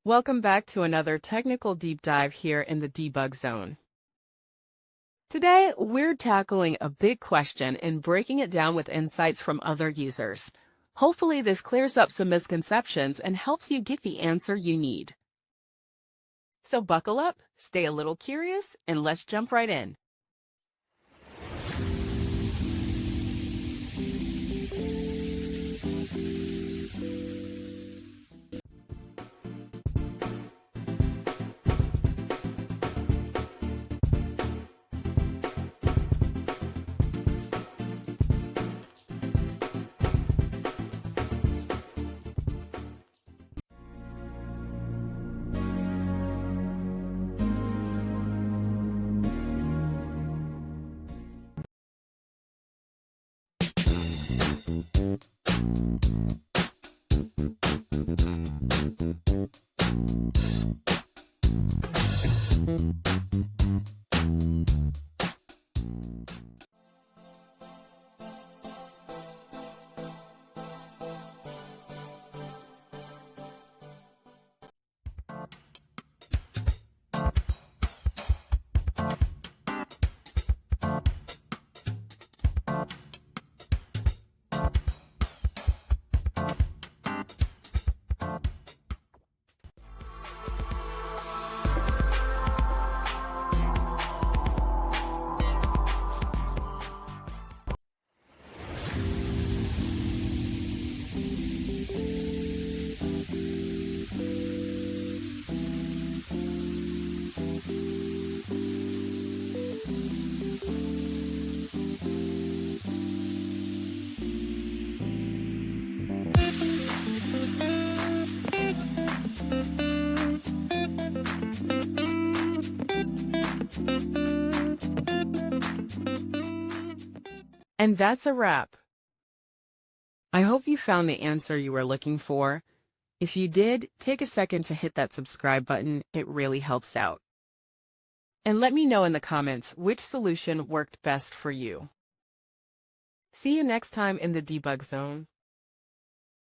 Welcome back to another technical deep dive here in the debug zone. Today, we're tackling a big question and breaking it down with insights from other users. Hopefully, this clears up some misconceptions and helps you get the answer you need. So buckle up, stay a little curious, and let's jump right in. And that's a wrap. I hope you found the answer you were looking for. If you did, take a second to hit that subscribe button. It really helps out. And let me know in the comments which solution worked best for you. See you next time in the debug zone.